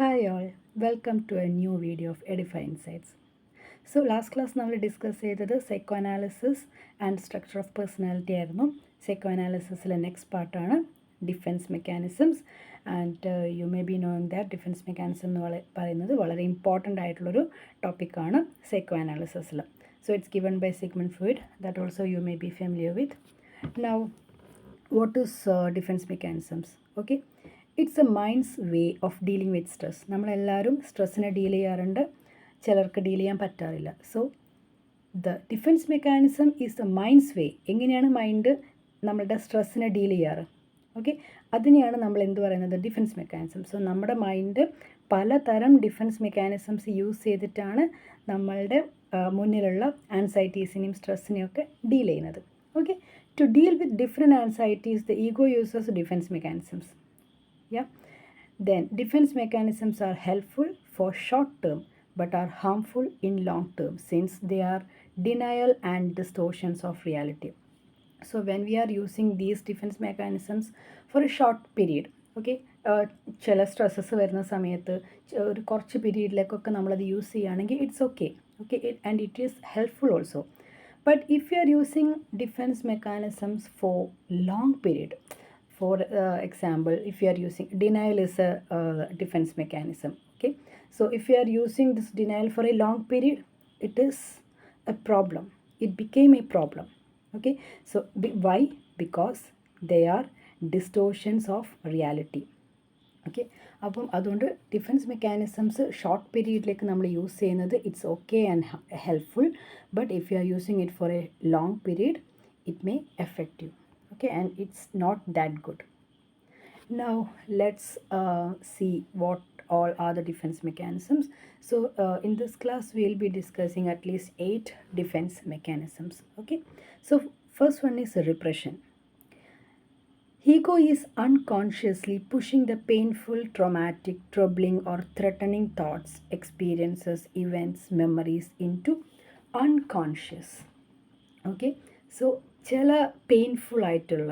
Hi all, welcome to a new video of Edify Insights. So last class നമ്മൾ discuss ചെയ്തത് psychoanalysis and structure of personality ആയിരുന്നു. സൈക്കോഅനാലിസിസിലെ next പാർട്ടാണ് defence mechanisms and you may be knowing that defence mechanism എന്ന് പറയുന്നത് വളരെ important ആയിട്ടുള്ളൊരു ടോപ്പിക്കാണ് സൈക്കോഅനാലിസിസിൽ. So it's given by Sigmund Freud, that also you may be familiar with. Now what is defense mechanisms? Okay, it's a mind's way of dealing with stress. നമ്മളെല്ലാവരും സ്ട്രെസ്സിനെ deal ചെയ്യാറുണ്ട്, ചിലർക്ക് deal ചെയ്യാൻ പറ്റാറില്ല. So the defence mechanism is the mind's way. എങ്ങനെയാണ് mind നമ്മളുടെ സ്ട്രെസ്സിനെ deal ചെയ്യാറ്? Okay, അതിനെയാണ് നമ്മൾ എന്ത് പറയുന്നത്? Defence mechanism. സോ നമ്മുടെ മൈൻഡ് പലതരം ഡിഫെൻസ് മെക്കാനിസംസ് യൂസ് ചെയ്തിട്ടാണ് നമ്മളുടെ മുന്നിലുള്ള ആൻസൈറ്റീസിനെയും സ്ട്രെസ്സിനെയും ഒക്കെ ഡീൽ ചെയ്യുന്നത്. Okay, to deal with different anxieties the ego uses defence mechanisms. Yeah, then defense mechanisms are helpful for short term but are harmful in long term since they are denial and distortions of reality. So when we are using these defense mechanisms for a short period, okay, ചില stresses വരുന്ന സമയത്ത് ഒരു കുറച്ച് പീരീഡിലേക്കൊക്കെ നമ്മളത് use ചെയ്യുകയാണെങ്കിൽ it's okay and it is helpful also. But if you are using defence mechanisms for long period, for example, if you are using denial is a defense mechanism. Okay, so if you are using this denial for a long period, it is a problem. It became a problem. Okay, so why? Because they are distortions of reality. Okay, അപ്പം അതുകൊണ്ട് defence mechanisms short പീരീഡിലേക്ക് നമ്മൾ use ചെയ്യുന്നത് it's okay and helpful. But if you are using it for a long period it may effect you. Okay, and it's not that good. Now let's see what all are the defense mechanisms. So in this class we'll be discussing at least 8 defense mechanisms. Okay, so first one is repression. Ego is unconsciously pushing the painful, traumatic, troubling or threatening thoughts, experiences, events, memories into unconscious. Okay, so ചില painful ആയിട്ടുള്ള,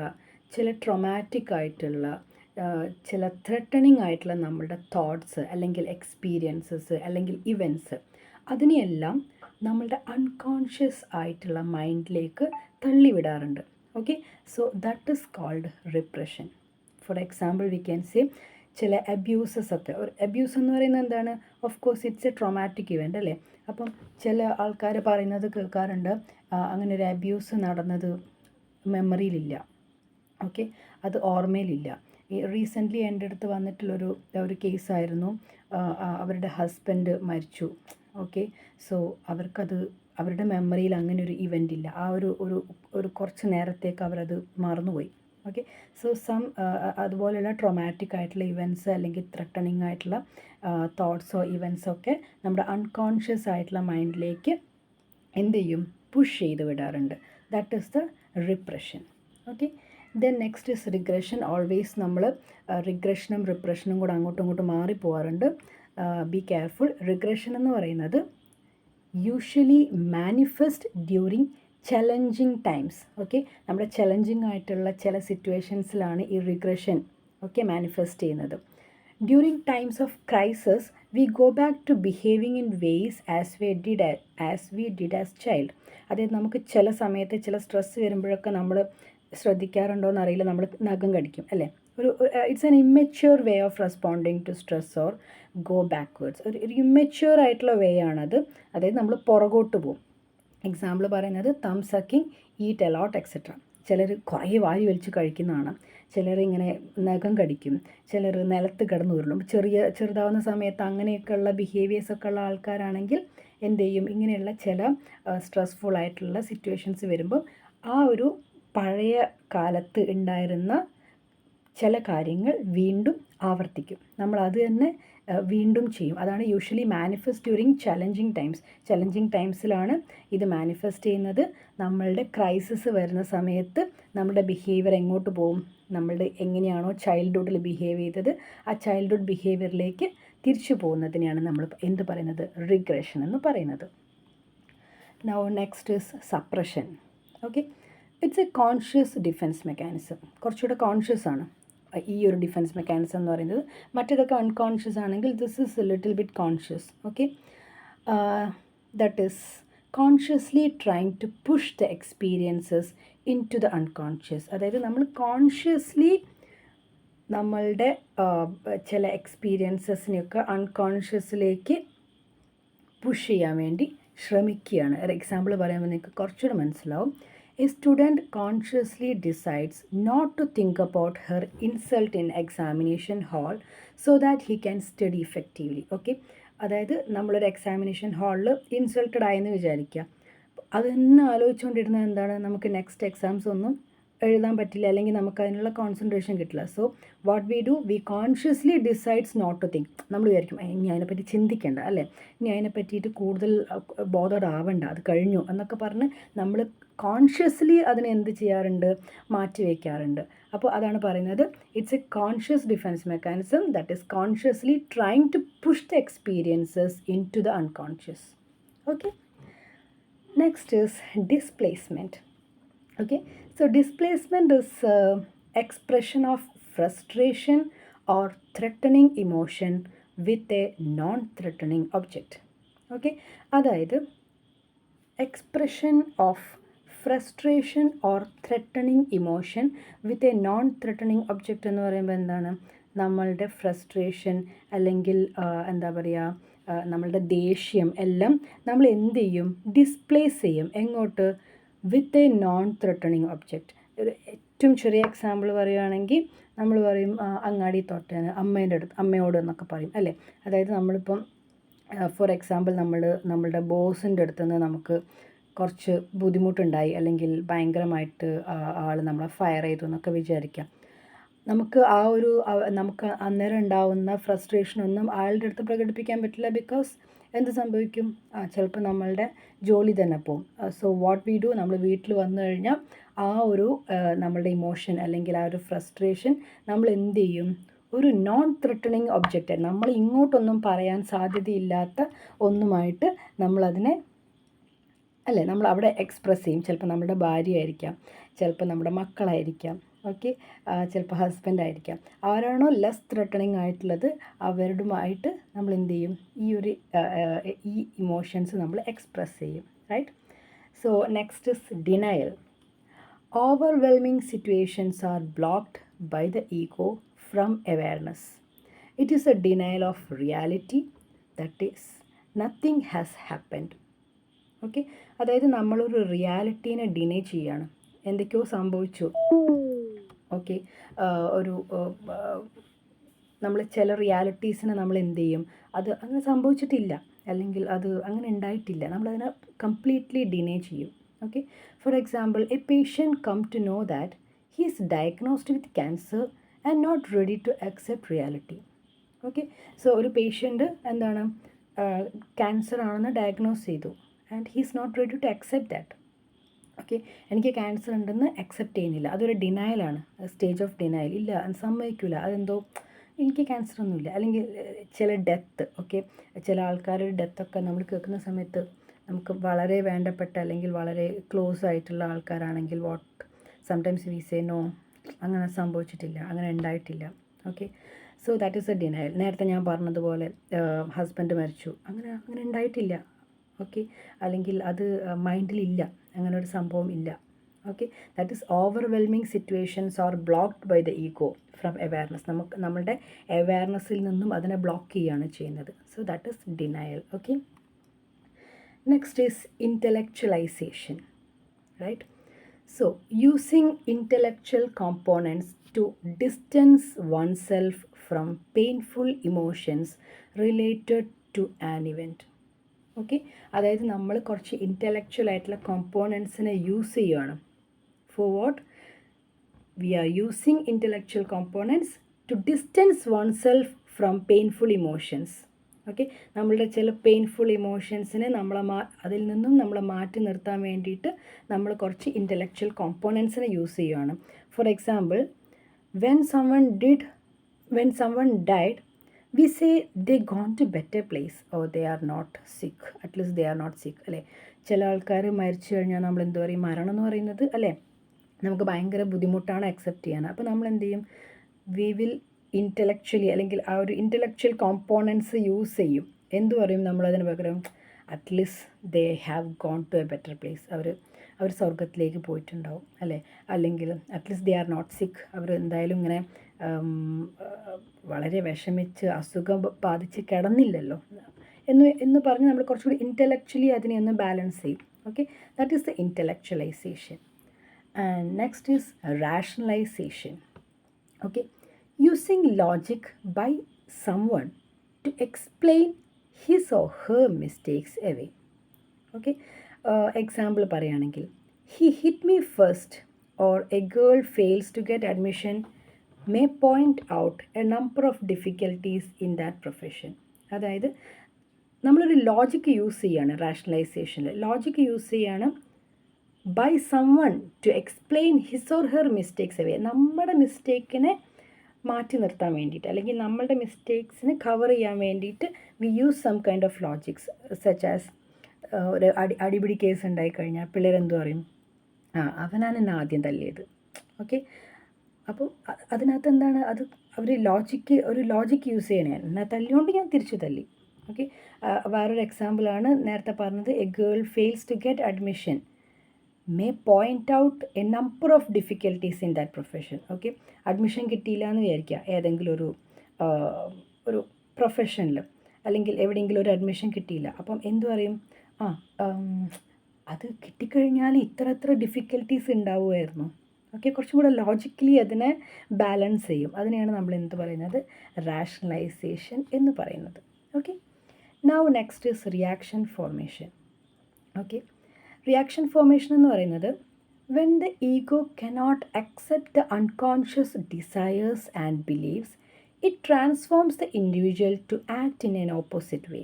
ചില traumatic ആയിട്ടുള്ള, ചില threatening ആയിട്ടുള്ള നമ്മളുടെ thoughts അല്ലെങ്കിൽ experiences അല്ലെങ്കിൽ events, അതിനെയെല്ലാം നമ്മളുടെ അൺകോൺഷ്യസ് ആയിട്ടുള്ള മൈൻഡിലേക്ക് തള്ളിവിടാറുണ്ട്. Okay, so that is called repression. For example we can say ചില അബ്യൂസസ് ഒക്കെ. ഒരു അബ്യൂസ് എന്ന് പറയുന്നത് എന്താണ്? Of course it's a traumatic event അല്ലേ. അപ്പം ചില ആൾക്കാർ പറയുന്നത് കേൾക്കാറുണ്ട്, അങ്ങനെ ഒരു അബ്യൂസ് നടന്നത് മെമ്മറിയിലില്ല, ഓക്കെ, അത് ഓർമ്മയിലില്ല. ഈ റീസെൻ്റ്ലി എൻ്റെ അടുത്ത് വന്നിട്ടുള്ളൊരു കേസായിരുന്നു. അവരുടെ ഹസ്ബൻഡ് മരിച്ചു. ഓക്കെ, സോ അവർക്കത് അവരുടെ മെമ്മറിയിൽ അങ്ങനെ ഒരു ഇവൻ്റ് ഇല്ല. ആ ഒരു കുറച്ച് നേരത്തേക്ക് അവരത് മറന്നുപോയി. ഓക്കെ, സോ അതുപോലെയുള്ള ട്രോമാറ്റിക് ആയിട്ടുള്ള ഇവൻറ്റ്സ് അല്ലെങ്കിൽ ത്രെട്ടണിങ് ആയിട്ടുള്ള തോട്ട്സോ ഇവൻറ്റ്സോ ഒക്കെ നമ്മുടെ അൺകോൺഷ്യസ് ആയിട്ടുള്ള മൈൻഡിലേക്ക് എന്ത് ചെയ്യും? പുഷ് ചെയ്ത് വിടാറുണ്ട്. That is the repression. Okay, then next is regression. Always നമ്മൾ റിഗ്രഷനും റിപ്രഷനും കൂടെ അങ്ങോട്ടും ഇങ്ങോട്ടും മാറിപ്പോവാറുണ്ട്. Be careful. റിഗ്രഷൻ എന്ന് പറയുന്നത് usually manifest during challenging times. Okay, നമ്മുടെ ചലഞ്ചിങ് ആയിട്ടുള്ള ചില സിറ്റുവേഷൻസിലാണ് ഈ റിഗ്രഷൻ ഒക്കെ മാനിഫെസ്റ്റ് ചെയ്യുന്നത്. During times of crisis we go back to behaving in ways as we did as child. അതായത് നമുക്ക് ചില സമയത്ത് ചില സ്ട്രെസ് വരുമ്പോഴൊക്കെ നമ്മൾ ശ്രദ്ധിക്കാറുണ്ടോയെന്ന് അറിയില്ല, നമ്മൾ നഖം കടിക്കും അല്ലേ. It's an immature way of responding to stress or go backwards. ഒരു ഇമ്മെച്യൂർ ആയിട്ടുള്ള വേ ആണത്. അതായത് നമ്മൾ പുറകോട്ട് പോകും. എക്സാമ്പിൾ പറയുന്നത് തം സക്കിങ്, ഈറ്റ് എലോട്ട് എക്സെട്ര. ചിലർ കുറേ വാരി വലിച്ച് കഴിക്കുന്നതാണ്, ചിലർ ഇങ്ങനെ നഖം കടിക്കും, ചിലർ നിലത്ത് കിടന്നു ഉരുളും. ചെറുതാവുന്ന സമയത്ത് അങ്ങനെയൊക്കെയുള്ള ബിഹേവിയേഴ്സൊക്കെ ഉള്ള ആൾക്കാരാണെങ്കിൽ എന്ത് ചെയ്യും? ഇങ്ങനെയുള്ള ചില സ്ട്രെസ്ഫുൾ ആയിട്ടുള്ള സിറ്റുവേഷൻസ് വരുമ്പോൾ ആ ഒരു പഴയ കാലത്ത് ഉണ്ടായിരുന്ന ചില കാര്യങ്ങൾ വീണ്ടും ആവർത്തിക്കും. നമ്മൾ അത് തന്നെ വീണ്ടും ചെയ്യും. അതാണ് usually manifest during challenging times. Challenging ടൈംസിലാണ് ഇത് മാനിഫെസ്റ്റ് ചെയ്യുന്നത്. നമ്മളുടെ ക്രൈസിസ് വരുന്ന സമയത്ത് നമ്മുടെ ബിഹേവിയർ എങ്ങോട്ട് പോകും? നമ്മളുടെ എങ്ങനെയാണോ ചൈൽഡ്ഹുഡിൽ ബിഹേവ് ചെയ്തത് ആ ചൈൽഡ്ഹുഡ് ബിഹേവിയറിലേക്ക് തിരിച്ചു പോകുന്നതിനെയാണ് നമ്മൾ എന്ത് പറയുന്നത്? റിഗ്രഷൻ എന്ന് പറയുന്നത്. Now next is suppression. Okay, it's a conscious defence mechanism. കുറച്ചുകൂടെ കോൺഷ്യസ് ആണ്. ഈ ഒരു ഡിഫെൻസ് മെക്കാനിസം എന്ന് പറയുന്നത്. മറ്റേതൊക്കെ അൺകോൺഷ്യസ് ആണെങ്കിൽ this is a little bit conscious. Okay, that is consciously trying to push the experiences in to the unconscious. അതായത് നമ്മൾ കോൺഷ്യസ്ലി നമ്മളുടെ ചില എക്സ്പീരിയൻസസിനെയൊക്കെ അൺകോൺഷ്യസിലേക്ക് പുഷ് ചെയ്യാൻ വേണ്ടി ശ്രമിക്കുകയാണ്. ഒരു എക്സാമ്പിൾ പറയുമ്പോൾ നിങ്ങൾക്ക് കുറച്ചുകൂടെ മനസ്സിലാവും. A student consciously decides not to think about her insult in examination hall so that he can study effectively. Okay, അതായത് നമ്മളൊരു എക്സാമിനേഷൻ ഹാളിൽ ഇൻസൾട്ടഡ് ആയെന്ന് വിചാരിക്കുക. അത് തന്നെ ആലോചിച്ചുകൊണ്ടിരുന്നത് എന്താണ്, നമുക്ക് നെക്സ്റ്റ് എക്സാംസ് ഒന്നും എഴുതാൻ പറ്റില്ല, അല്ലെങ്കിൽ നമുക്ക് അതിനുള്ള കോൺസെൻട്രേഷൻ കിട്ടില്ല. So what we do, we consciously decides not to think. നമ്മൾ വിചാരിക്കും ഇനി അതിനെപ്പറ്റി ചിന്തിക്കേണ്ട, അല്ലേ, ഇനി അതിനെ പറ്റിയിട്ട് കൂടുതൽ ബോധഡ് ആവണ്ട, അത് കഴിഞ്ഞു എന്നൊക്കെ പറഞ്ഞ് നമ്മൾ കോൺഷ്യസ്ലി അതിനെ എന്ത് ചെയ്യാറുണ്ട്, മാറ്റി വയ്ക്കാറുണ്ട്. അപ്പോൾ അതാണ് പറയുന്നത്, it's a conscious defence mechanism that is consciously trying to push the experiences in to the unconscious. Okay, next is displacement. Okay, so displacement is expression of frustration or threatening emotion with a non-threatening object. Okay, അതായത് expression of frustration or threatening emotion with a non-threatening object എന്ന് പറയുമ്പോൾ എന്താണ്, നമ്മളുടെ frustration അല്ലെങ്കിൽ എന്താ പറയുക, നമ്മളുടെ ദേഷ്യം എല്ലാം നമ്മൾ എന്ത് ചെയ്യും, ഡിസ്പ്ലേസ് ചെയ്യും. എങ്ങോട്ട്? With a non threatening object. ഒരു ഏറ്റവും ചെറിയ എക്സാമ്പിൾ പറയുകയാണെങ്കിൽ നമ്മൾ പറയും അങ്ങാടി തൊട്ടേന് അമ്മയോട് എന്നൊക്കെ പറയും, അല്ലേ. അതായത് നമ്മളിപ്പം ഫോർ എക്സാമ്പിൾ നമ്മളുടെ ബോസിൻ്റെ അടുത്ത് നിന്ന് നമുക്ക് കുറച്ച് ബുദ്ധിമുട്ടുണ്ടായി, അല്ലെങ്കിൽ ഭയങ്കരമായിട്ട് ആൾ നമ്മളെ ഫയർ ചെയ്തു എന്നൊക്കെ വിചാരിക്കാം. നമുക്ക് നമുക്ക് അന്നേരം ഉണ്ടാവുന്ന ഫ്രസ്ട്രേഷനൊന്നും ആളുടെ അടുത്ത് പ്രകടിപ്പിക്കാൻ പറ്റില്ല. ബിക്കോസ് എന്ത് സംഭവിക്കും, ചിലപ്പോൾ നമ്മളുടെ ജോലി തന്നെ പോകും. സോ വാട്ട് വി ഡു, നമ്മൾ വീട്ടിൽ വന്നു കഴിഞ്ഞാൽ നമ്മളുടെ ഇമോഷൻ അല്ലെങ്കിൽ ആ ഒരു ഫ്രസ്ട്രേഷൻ നമ്മൾ എന്ത് ചെയ്യും, ഒരു നോൺ ത്രെട്ടണിങ് ഒബ്ജക്റ്റ്, നമ്മൾ ഇങ്ങോട്ടൊന്നും പറയാൻ സാധ്യതയില്ലാത്ത ഒന്നുമായിട്ട് നമ്മളതിനെ, അല്ലേ, നമ്മൾ അവിടെ എക്സ്പ്രസ് ചെയ്യും. ചിലപ്പോൾ നമ്മുടെ ഭാര്യ ആയിരിക്കാം, ചിലപ്പോൾ നമ്മുടെ മക്കളായിരിക്കാം, ഓക്കെ, ചിലപ്പോൾ ഹസ്ബൻഡ് ആയിരിക്കാം. ആരാണോ ലെസ് ത്രെട്ടണിങ് ആയിട്ടുള്ളത് അവരുമായിട്ട് നമ്മൾ എന്ത് ചെയ്യും, ഈ ഇമോഷൻസ് നമ്മൾ എക്സ്പ്രസ് ചെയ്യും, right. So next is denial. Overwhelming situations are blocked by the ego from awareness. It is a denial of reality, that is, nothing has happened. Okay, അതായത് നമ്മളൊരു റിയാലിറ്റീനെ ഡിനൈ ചെയ്യാണ്, എന്തൊക്കെയോ സംഭവിച്ചു. ഓക്കെ, നമ്മൾ ചില റിയാലിറ്റീസിനെ നമ്മൾ എന്ത് ചെയ്യും, അത് അങ്ങനെ സംഭവിച്ചിട്ടില്ല, അല്ലെങ്കിൽ അത് അങ്ങനെ ഉണ്ടായിട്ടില്ല, നമ്മളതിനെ കംപ്ലീറ്റ്ലി ഡിനൈ ചെയ്യും. Okay, for example, a patient come to know that he is diagnosed with cancer and not ready to accept reality. Okay, so ഒരു പേഷ്യൻ്റ് എന്താണ്, ക്യാൻസർ ആണെന്ന് ഡയഗ്നോസ് ചെയ്തു, and he is not ready to accept that. Okay, എനിക്ക് cancer ഉണ്ടെന്ന് accept ചെയ്യുന്നില്ല, അതൊരു ഡിനയലാണ്, stage of denial. ഇല്ല, സമ്മതിക്കില്ല, അതെന്തോ എനിക്ക് ക്യാൻസർ ഒന്നുമില്ല. അല്ലെങ്കിൽ ചില ഡെത്ത്, ഓക്കെ, ചില ആൾക്കാരുടെ ഡെത്തൊക്കെ നമ്മൾ കേൾക്കുന്ന സമയത്ത് നമുക്ക് വളരെ വേണ്ടപ്പെട്ട അല്ലെങ്കിൽ വളരെ ക്ലോസ് ആയിട്ടുള്ള ആൾക്കാരാണെങ്കിൽ സംടൈംസ് വി സേ നോ, അങ്ങനെ സംഭവിച്ചിട്ടില്ല, അങ്ങനെ ഉണ്ടായിട്ടില്ല. Okay, so that is A denial. നേരത്തെ ഞാൻ പറഞ്ഞതുപോലെ ഹസ്ബൻഡ് മരിച്ചു, അങ്ങനെ ഉണ്ടായിട്ടില്ല. ഓക്കെ, അല്ലെങ്കിൽ അത് മൈൻഡിലില്ല, അങ്ങനെ ഒരു സംഭവം ഇല്ല. Okay, that is overwhelming situations are blocked by the ego from awareness. നമ്മളുടെ അവെയർനെസ്സിൽ നിന്നും അതിനെ ബ്ലോക്ക് ചെയ്യുകയാണ് ചെയ്യുന്നത്. So that is denial. Okay, next is intellectualization, right? So using intellectual components to distance oneself from painful emotions related to an event. Okay, അതായത് നമ്മൾ കുറച്ച് intellectual ആയിട്ടുള്ള കോമ്പോണൻസിനെ യൂസ് ചെയ്യുകയാണ്. For what? We are using intellectual components to distance oneself from painful emotions. Okay, നമ്മളുടെ ചില painful ഇമോഷൻസിനെ അതിൽ നിന്നും നമ്മളെ മാറ്റി നിർത്താൻ വേണ്ടിയിട്ട് നമ്മൾ കുറച്ച് ഇൻ്റലക്ച്വൽ കോമ്പോണൻസിനെ യൂസ് ചെയ്യുകയാണ്. For example, when someone died, we say they gone to better place or they are not sick, at least they are not sick, അല്ലേ. ചില ആൾക്കാർ മരിച്ചു കഴിഞ്ഞാൽ നമ്മൾ എന്ത് പറയും, മരണം എന്ന് പറയുന്നത്, അല്ലേ, നമുക്ക് ഭയങ്കര ബുദ്ധിമുട്ടാണ് അക്സെപ്റ്റ് ചെയ്യാൻ. അപ്പോൾ നമ്മൾ എന്ത് ചെയ്യും, വി വിൽ ഇൻ്റലക്ച്വലി അല്ലെങ്കിൽ ആ ഒരു ഇൻ്റലക്ച്വൽ കോമ്പോണൻസ് യൂസ് ചെയ്യും. എന്തു പറയും നമ്മളതിന് പകരം? At least they have gone to a better place. അവർ സ്വർഗത്തിലേക്ക് പോയിട്ടുണ്ടാവും അല്ലേ? അല്ലെങ്കിൽ അറ്റ്ലീസ്റ്റ് ദേ ആർ നോട്ട് സിക്ക്. അവർ എന്തായാലും ഇങ്ങനെ വളരെ വിഷമിച്ച് അസുഖം ബാധിച്ച് കിടന്നില്ലല്ലോ എന്ന് പറഞ്ഞ് നമ്മൾ കുറച്ചുകൂടി ഇൻ്റലക്ച്വലി അതിനെ ഒന്ന് ബാലൻസ് ചെയ്യും. Okay, that is the intellectualisation. And next is rationalisation. Okay, using logic by someone to explain his or her mistakes away. Okay, example പറയുകയാണെങ്കിൽ, he hit me first or a girl fails to get admission may point out a number of difficulties in that profession. അതായത് നമ്മളൊരു logic use ചെയ്യാണ് റാഷണലൈസേഷനിൽ. Logic use ചെയ്യാണ് by someone to explain his or her mistakes away. നമ്മുടെ മിസ്റ്റേക്കിനെ മാറ്റി നിർത്താൻ വേണ്ടിയിട്ട് അല്ലെങ്കിൽ നമ്മളുടെ മിസ്റ്റേക്സിനെ കവർ ചെയ്യാൻ വേണ്ടിയിട്ട് we use some kind of logics such as ഒരു അടിപിടി കേസ് ഉണ്ടായിക്കഴിഞ്ഞാൽ പിള്ളേരെന്തു പറയും? അവനാണ് എന്നെ ആദ്യം തല്ലിയത്. ഓക്കെ, അപ്പം അതിനകത്ത് എന്താണ്? അത് അവർ ഒരു ലോജിക്ക് യൂസ് ചെയ്യണേ. എന്നാൽ തല്ലിയോണ്ട് ഞാൻ തിരിച്ചു തല്ലി. ഓക്കെ, വേറൊരു എക്സാമ്പിളാണ് നേരത്തെ പറഞ്ഞത്. A girl fails to get admission may point out a number of difficulties in that profession. Okay, admission കിട്ടിയില്ല എന്ന് വിചാരിക്കുക ഏതെങ്കിലും ഒരു പ്രൊഫഷനിൽ, അല്ലെങ്കിൽ എവിടെയെങ്കിലും ഒരു അഡ്മിഷൻ കിട്ടിയില്ല. അപ്പം എന്തു പറയും? അത് കിട്ടിക്കഴിഞ്ഞാൽ ഇത്ര ഡിഫിക്കൽട്ടീസ് ഉണ്ടാവുമായിരുന്നു. ഓക്കെ, കുറച്ചും കൂടെ ലോജിക്കലി അതിനെ ബാലൻസ് ചെയ്യും. അതിനെയാണ് നമ്മൾ എന്ത് പറയുന്നത്? റാഷണലൈസേഷൻ എന്ന് പറയുന്നത്. Okay, now next is reaction formation. Okay, reaction formation എന്ന് പറയുന്നത് when the ego cannot accept the unconscious desires and beliefs, it transforms the individual to act in an opposite way.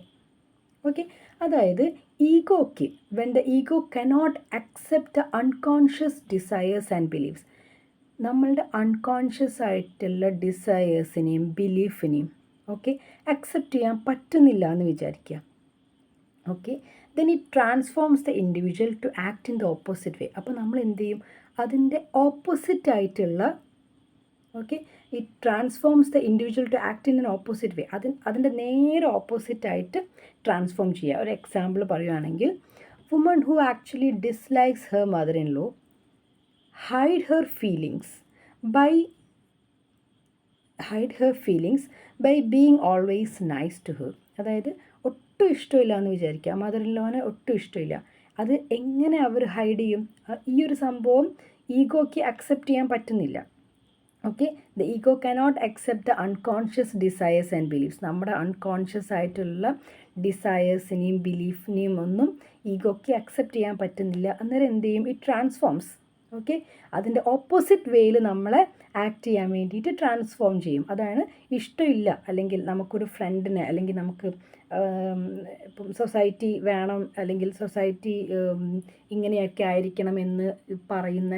Okay, അതായത് ഈഗോയ്ക്ക് when the ego cannot accept the unconscious desires and beliefs, നമ്മളുടെ unconscious ആയിട്ടുള്ള ഡിസയേഴ്സിനെയും ബിലീഫിനെയും accept ചെയ്യാൻ പറ്റുന്നില്ല എന്ന് വിചാരിക്കുക. Okay, then it transforms the individual to act in the opposite way. അപ്പോൾ നമ്മൾ എന്ത് ചെയ്യും? അതിൻ്റെ ഓപ്പോസിറ്റ് ആയിട്ടുള്ള it transforms the individual to act in an opposite way. അതിൻ്റെ നേരെ ഓപ്പോസിറ്റ് ആയിട്ട് ട്രാൻസ്ഫോം ചെയ്യുക. ഒരു എക്സാമ്പിൾ പറയുകയാണെങ്കിൽ, woman who actually dislikes her mother-in-law hide her feelings by being always nice to her. അതായത് ഒട്ടും ഇഷ്ടമില്ല എന്ന് വിചാരിക്കുക, മദർ-ഇൻ-ലോനെ ഒട്ടും ഇഷ്ടമില്ല. അത് എങ്ങനെ അവർ ഹൈഡ് ചെയ്യും? ഈ ഒരു സംഭവം ഈഗോയ്ക്ക് അക്സെപ്റ്റ് ചെയ്യാൻ പറ്റുന്നില്ല. Okay, the ego cannot accept the unconscious desires and beliefs. നമ്മുടെ അൺകോൺഷ്യസ് ആയിട്ടുള്ള ഡിസയേഴ്സിനെയും ബിലീഫിനെയും ഒന്നും ഈഗോയ്ക്ക് അക്സെപ്റ്റ് ചെയ്യാൻ പറ്റുന്നില്ല. അന്നേരം എന്ത് ചെയ്യും? It transforms. ഓക്കെ, അതിൻ്റെ ഓപ്പോസിറ്റ് വേയിൽ നമ്മളെ ആക്ട് ചെയ്യാൻ വേണ്ടിയിട്ട് ട്രാൻസ്ഫോം ചെയ്യും. അതാണ് ഇഷ്ടമില്ല, അല്ലെങ്കിൽ നമുക്കൊരു ഫ്രണ്ടിനെ, അല്ലെങ്കിൽ നമുക്ക് ഇപ്പം സൊസൈറ്റി വേണം, അല്ലെങ്കിൽ സൊസൈറ്റി ഇങ്ങനെയൊക്കെ ആയിരിക്കണമെന്ന് പറയുന്ന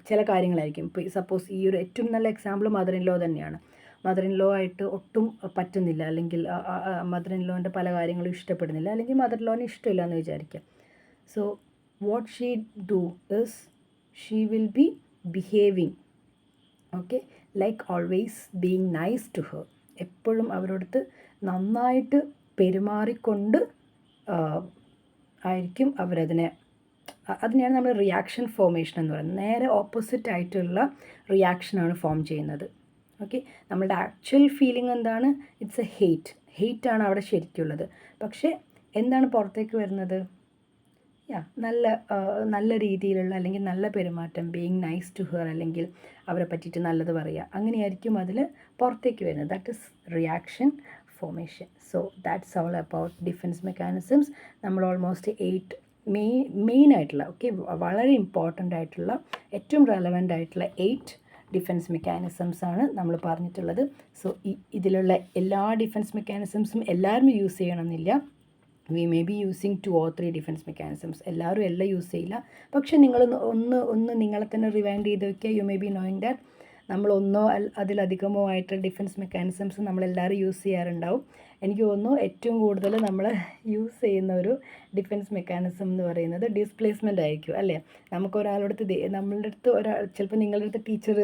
ചില കാര്യങ്ങളായിരിക്കും. ഇപ്പോൾ സപ്പോസ് ഈ ഒരു ഏറ്റവും നല്ല എക്സാമ്പിൾ മദർ-ഇൻ-ലോ തന്നെയാണ്. മദർ-ഇൻ-ലോ ആയിട്ട് ഒട്ടും പറ്റുന്നില്ല, അല്ലെങ്കിൽ മദർ-ഇൻ-ലോൻ്റെ പല കാര്യങ്ങളും ഇഷ്ടപ്പെടുന്നില്ല, അല്ലെങ്കിൽ മദർ-ഇൻ-ലോനെ ഇഷ്ടമില്ല എന്ന് വിചാരിക്കുക. So what she do is she will be behaving like always being nice to her. എപ്പോഴും അവരോടത്ത് നന്നായിട്ട് പെരുമാറിക്കൊണ്ട് ആയിരിക്കും അതിനെയാണ് നമ്മൾ റിയാക്ഷൻ ഫോർമേഷൻ എന്ന് പറയുന്നത്. നേരെ ഓപ്പോസിറ്റ് ആയിട്ടുള്ള റിയാക്ഷനാണ് ഫോം ചെയ്യുന്നത്. ഓക്കെ, നമ്മളുടെ ആക്ച്വൽ ഫീലിംഗ് എന്താണ്? ഇറ്റ്സ് എ ഹെയ്റ്റാണ് അവിടെ ശരിക്കുള്ളത്. പക്ഷേ എന്താണ് പുറത്തേക്ക് വരുന്നത്? നല്ല രീതിയിലുള്ള, അല്ലെങ്കിൽ നല്ല പെരുമാറ്റം, ബീയിങ് നൈസ് ടു ഹെർ, അല്ലെങ്കിൽ അവരെ പറ്റിയിട്ട് നല്ലത് പറയുക, അങ്ങനെയായിരിക്കും അതിൽ പുറത്തേക്ക് വരുന്നത്. That is reaction formation. So that's all about defence mechanisms. നമ്മൾ ഓൾമോസ്റ്റ് 8 മെയിൻ ആയിട്ടുള്ള വളരെ ഇമ്പോർട്ടൻ്റ് ആയിട്ടുള്ള, ഏറ്റവും റെലവൻ്റ് ആയിട്ടുള്ള 8 ഡിഫെൻസ് മെക്കാനിസംസ് ആണ് നമ്മൾ പറഞ്ഞിട്ടുള്ളത്. സോ ഇതിലുള്ള എല്ലാ ഡിഫെൻസ് മെക്കാനിസംസും എല്ലാവരും യൂസ് ചെയ്യണമെന്നില്ല. We may be using 2 or 3 defence mechanisms. എല്ലാവരും എല്ലാം യൂസ് ചെയ്യില്ല. പക്ഷേ നിങ്ങൾ ഒന്ന് നിങ്ങളെ തന്നെ റിവൈൻഡ് ചെയ്ത് വയ്ക്കുക. You may be knowing that നമ്മളൊന്നോ അതിലധികമോ ആയിട്ട് ഡിഫെൻസ് മെക്കാനിസംസ് നമ്മളെല്ലാവരും യൂസ് ചെയ്യാറുണ്ടാവും. എനിക്ക് തോന്നുന്നു ഏറ്റവും കൂടുതൽ നമ്മൾ യൂസ് ചെയ്യുന്ന ഒരു ഡിഫെൻസ് മെക്കാനിസം എന്ന് പറയുന്നത് ഡിസ്പ്ലേസ്മെൻ്റ് ആയിരിക്കും, അല്ലേ? നമുക്കൊരാളടുത്ത് നമ്മളുടെ അടുത്ത് ചിലപ്പോൾ നിങ്ങളുടെ അടുത്ത് ടീച്ചർ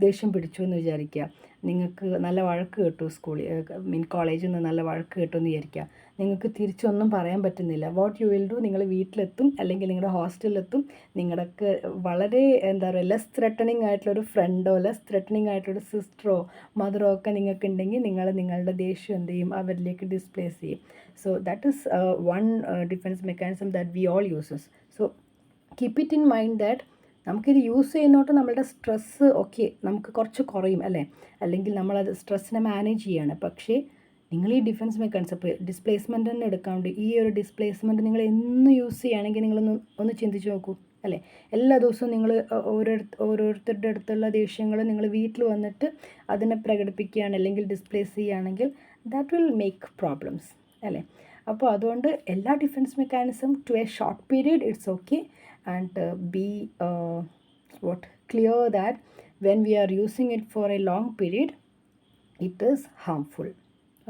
ദേഷ്യം പിടിച്ചു എന്ന് വിചാരിക്കുക. നിങ്ങൾക്ക് നല്ല വഴക്ക് കിട്ടും കോളേജിൽ നിന്ന് നല്ല വഴക്ക് കിട്ടുമെന്ന് വിചാരിക്കുക. നിങ്ങൾക്ക് തിരിച്ചൊന്നും പറയാൻ പറ്റുന്നില്ല. വാട്ട് യു വിൽ ഡു, നിങ്ങൾ വീട്ടിലെത്തും അല്ലെങ്കിൽ നിങ്ങളുടെ ഹോസ്റ്റലിലെത്തും. നിങ്ങളുടെ വളരെ എന്താ പറയുക, ലെസ് ത്രെട്ടണിങ് ആയിട്ടുള്ളൊരു ഫ്രണ്ടോ ലെസ് ത്രെട്ടണിങ് ആയിട്ടുള്ളൊരു സിസ്റ്ററോ മദറോ ഒക്കെ നിങ്ങൾക്കുണ്ടെങ്കിൽ നിങ്ങളുടെ ദേഷ്യം എന്ത് ചെയ്യും, അവരിലേക്ക് ഡിസ്പ്ലേസ് ചെയ്യും. So that is one defence mechanism that we all uses. So keep it in mind that നമുക്കിത് യൂസ് ചെയ്യുന്നോട്ട് നമ്മളുടെ സ്ട്രെസ്സ് നമുക്ക് കുറച്ച് കുറയും, അല്ലേ? അല്ലെങ്കിൽ നമ്മളത് സ്ട്രെസ്സിനെ മാനേജ് ചെയ്യാണ്. പക്ഷേ നിങ്ങൾ ഈ ഡിഫെൻസ് മെക്കാനിസം ഇപ്പോൾ ഡിസ്പ്ലേസ്മെൻ്റ് തന്നെ എടുക്കാണ്ട് ഈ ഒരു ഡിസ്പ്ലേസ്മെൻറ്റ് നിങ്ങൾ എന്ന് യൂസ് ചെയ്യുകയാണെങ്കിൽ നിങ്ങളൊന്ന് ചിന്തിച്ച് നോക്കൂ, അല്ലേ? എല്ലാ ദിവസവും നിങ്ങൾ ഓരോരുത്തരുടെ അടുത്തുള്ള ദേഷ്യങ്ങൾ നിങ്ങൾ വീട്ടിൽ വന്നിട്ട് അതിനെ പ്രകടിപ്പിക്കുകയാണ് അല്ലെങ്കിൽ ഡിസ്പ്ലേസ് ചെയ്യുകയാണെങ്കിൽ ദാറ്റ് വിൽ മേക്ക് പ്രോബ്ലംസ്, അല്ലേ? അപ്പോൾ അതുകൊണ്ട് എല്ലാ defence mechanism to a short period it's okay, and be clear that when we are using it for a long period it is harmful.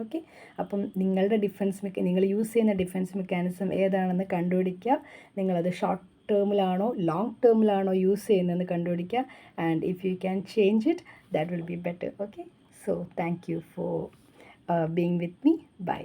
Okay, അപ്പം നിങ്ങൾ യൂസ് ചെയ്യുന്ന defence mechanism ഏതാണെന്ന് കണ്ടുപിടിക്കുക. നിങ്ങളത് ഷോർട്ട് ടേമിലാണോ ലോങ് ടേമിലാണോ യൂസ് ചെയ്യുന്നതെന്ന് കണ്ടുപിടിക്കുക. And if you can change it that will be better. Okay, so thank you for being with me. By.